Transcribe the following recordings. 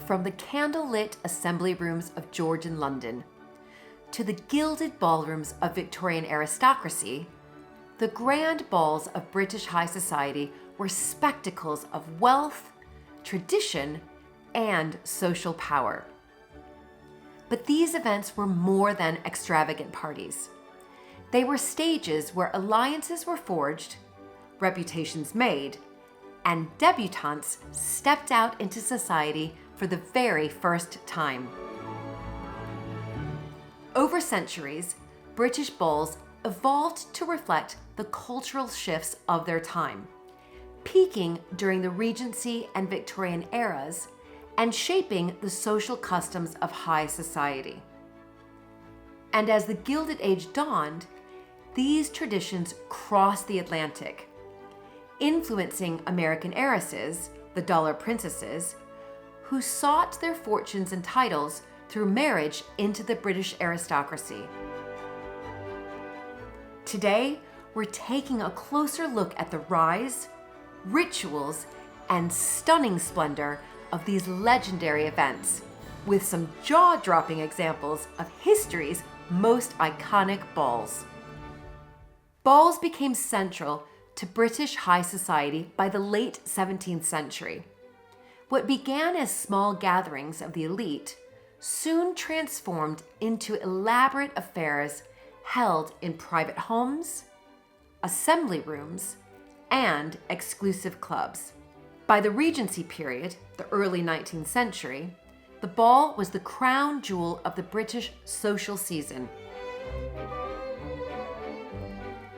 from the candlelit assembly rooms of Georgian London to the gilded ballrooms of Victorian aristocracy, the grand balls of British high society were spectacles of wealth, tradition, and social power. But these events were more than extravagant parties. They were stages where alliances were forged, reputations made, and debutantes stepped out into society for the very first time. Over centuries, British balls evolved to reflect the cultural shifts of their time, peaking during the Regency and Victorian eras and shaping the social customs of high society. And as the Gilded Age dawned, these traditions crossed the Atlantic, influencing American heiresses, the dollar princesses, who sought their fortunes and titles through marriage into the British aristocracy. Today, we're taking a closer look at the rise, rituals, and stunning splendor of these legendary events, with some jaw-dropping examples of history's most iconic balls. Balls became central to British high society by the late 17th century. What began as small gatherings of the elite soon transformed into elaborate affairs held in private homes, assembly rooms, and exclusive clubs. By the Regency period, the early 19th century, the ball was the crown jewel of the British social season.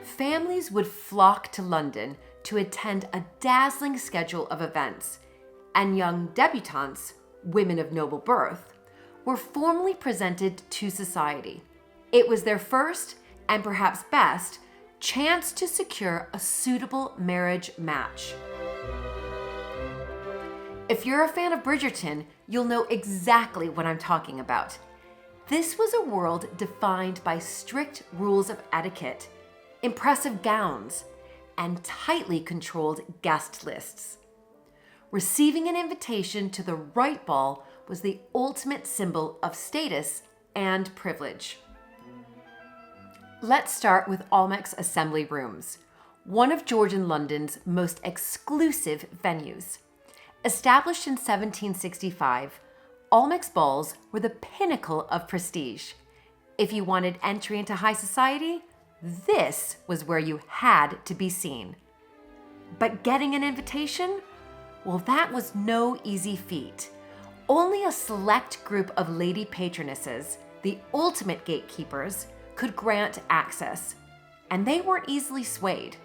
Families would flock to London to attend a dazzling schedule of events, and young debutantes, women of noble birth, were formally presented to society. It was their first, and perhaps best, chance to secure a suitable marriage match. If you're a fan of Bridgerton, you'll know exactly what I'm talking about. This was a world defined by strict rules of etiquette, impressive gowns, and tightly controlled guest lists. Receiving an invitation to the right ball was the ultimate symbol of status and privilege. Let's start with Almack's Assembly Rooms, one of Georgian London's most exclusive venues. Established in 1765, Almack's balls were the pinnacle of prestige. If you wanted entry into high society, this was where you had to be seen. But getting an invitation? Well, that was no easy feat. Only a select group of lady patronesses, the ultimate gatekeepers, could grant access, and they weren't easily swayed.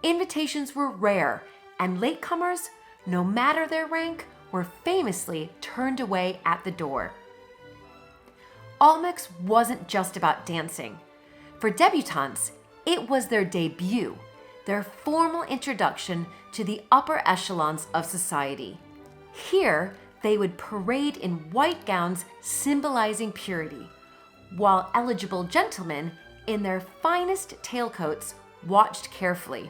Invitations were rare, and latecomers, no matter their rank, were famously turned away at the door. Almack's wasn't just about dancing. For debutantes, it was their debut, their formal introduction to the upper echelons of society. Here, they would parade in white gowns symbolizing purity, while eligible gentlemen in their finest tailcoats watched carefully.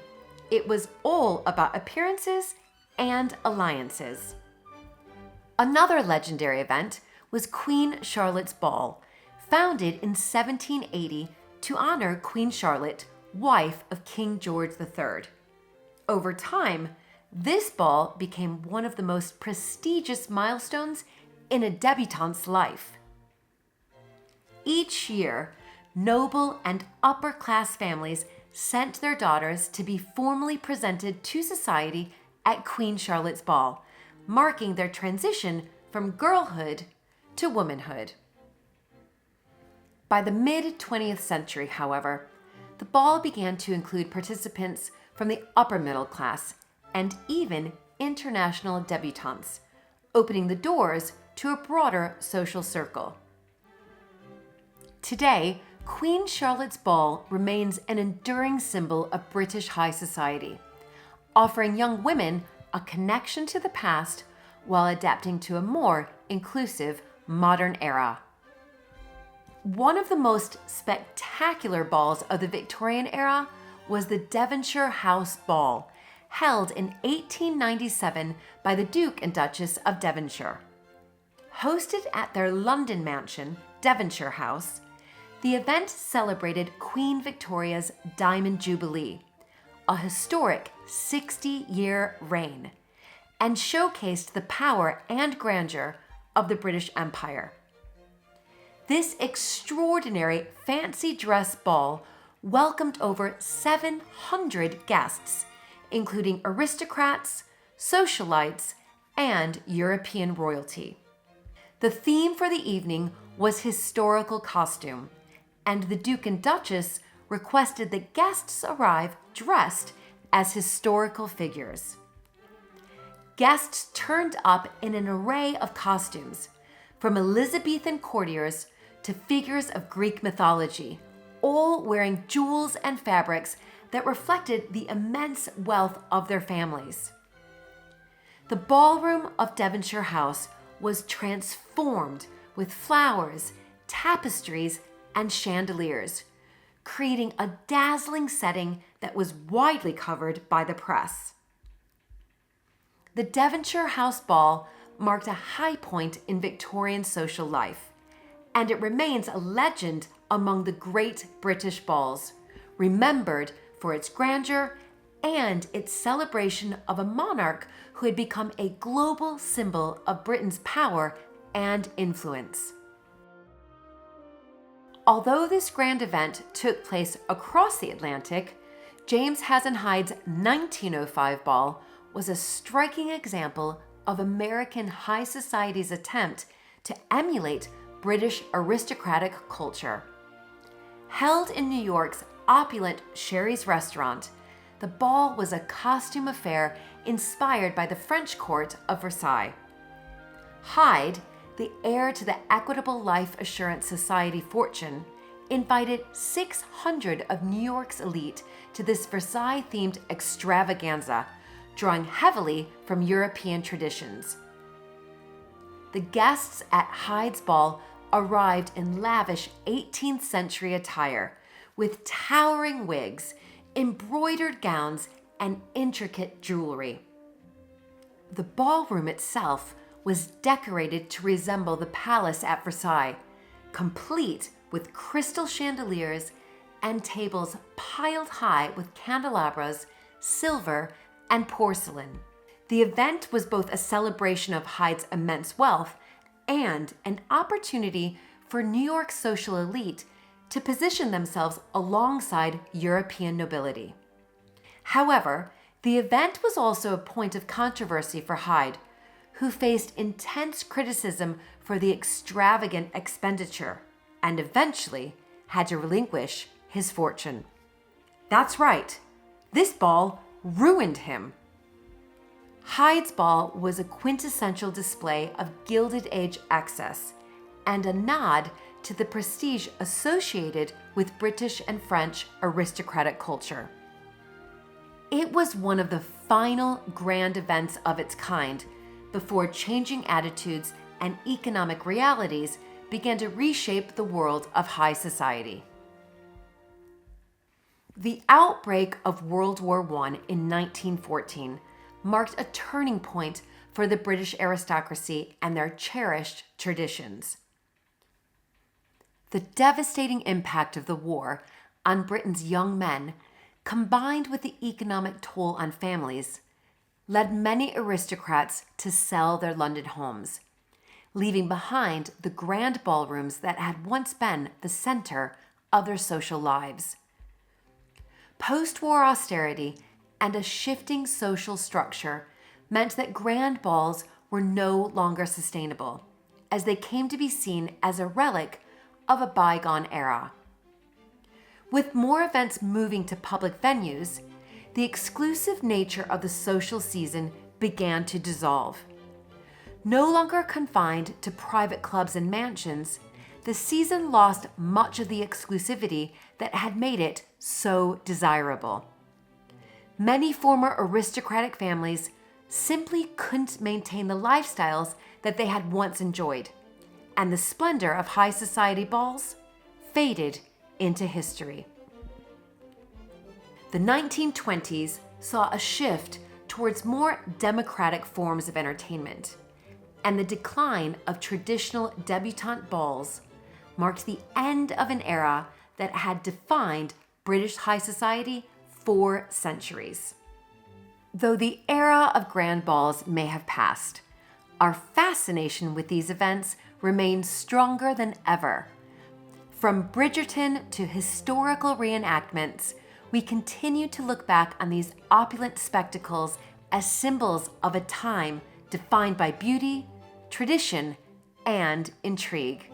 It was all about appearances and alliances. Another legendary event was Queen Charlotte's Ball, founded in 1780 to honor Queen Charlotte, wife of King George III. Over time, this ball became one of the most prestigious milestones in a debutante's life. Each year, noble and upper-class families sent their daughters to be formally presented to society at Queen Charlotte's Ball, marking their transition from girlhood to womanhood. By the mid-20th century, however, the ball began to include participants from the upper middle class and even international debutantes, opening the doors to a broader social circle. Today, Queen Charlotte's Ball remains an enduring symbol of British high society, offering young women a connection to the past while adapting to a more inclusive modern era. One of the most spectacular balls of the Victorian era was the Devonshire House Ball, held in 1897 by the Duke and Duchess of Devonshire. Hosted at their London mansion, Devonshire House, the event celebrated Queen Victoria's Diamond Jubilee, a historic 60-year reign, and showcased the power and grandeur of the British Empire. This extraordinary fancy dress ball welcomed over 700 guests, including aristocrats, socialites, and European royalty. The theme for the evening was historical costume, and the Duke and Duchess requested that guests arrive dressed as historical figures. Guests turned up in an array of costumes, from Elizabethan courtiers to figures of Greek mythology, all wearing jewels and fabrics that reflected the immense wealth of their families. The ballroom of Devonshire House was transformed with flowers, tapestries, and chandeliers, creating a dazzling setting that was widely covered by the press. The Devonshire House Ball marked a high point in Victorian social life, and it remains a legend among the great British balls, remembered for its grandeur and its celebration of a monarch who had become a global symbol of Britain's power and influence. Although this grand event took place across the Atlantic, James Hydes' 1905 ball was a striking example of American high society's attempt to emulate British aristocratic culture. Held in New York's opulent Sherry's restaurant, the ball was a costume affair inspired by the French court of Versailles. Hyde, the heir to the Equitable Life Assurance Society fortune, invited 600 of New York's elite to this Versailles-themed extravaganza, drawing heavily from European traditions. The guests at Hydes Ball arrived in lavish 18th century attire, with towering wigs, embroidered gowns, and intricate jewelry. The ballroom itself was decorated to resemble the palace at Versailles, complete with crystal chandeliers and tables piled high with candelabras, silver, and porcelain. The event was both a celebration of Hyde's immense wealth and an opportunity for New York's social elite to position themselves alongside European nobility. However, the event was also a point of controversy for Hyde, who faced intense criticism for the extravagant expenditure and eventually had to relinquish his fortune. That's right, this ball ruined him. Heides Ball was a quintessential display of Gilded Age excess and a nod to the prestige associated with British and French aristocratic culture. It was one of the final grand events of its kind before changing attitudes and economic realities began to reshape the world of high society. The outbreak of World War I in 1914 marked a turning point for the British aristocracy and their cherished traditions. The devastating impact of the war on Britain's young men, combined with the economic toll on families, led many aristocrats to sell their London homes, leaving behind the grand ballrooms that had once been the center of their social lives. Post-war austerity and a shifting social structure meant that grand balls were no longer sustainable, as they came to be seen as a relic of a bygone era. With more events moving to public venues, the exclusive nature of the social season began to dissolve. No longer confined to private clubs and mansions, the season lost much of the exclusivity that had made it so desirable. Many former aristocratic families simply couldn't maintain the lifestyles that they had once enjoyed, and the splendor of high society balls faded into history. The 1920s saw a shift towards more democratic forms of entertainment, and the decline of traditional debutante balls marked the end of an era that had defined British high society for centuries. Though the era of grand balls may have passed, our fascination with these events remains stronger than ever. From Bridgerton to historical reenactments, we continue to look back on these opulent spectacles as symbols of a time defined by beauty, tradition, and intrigue.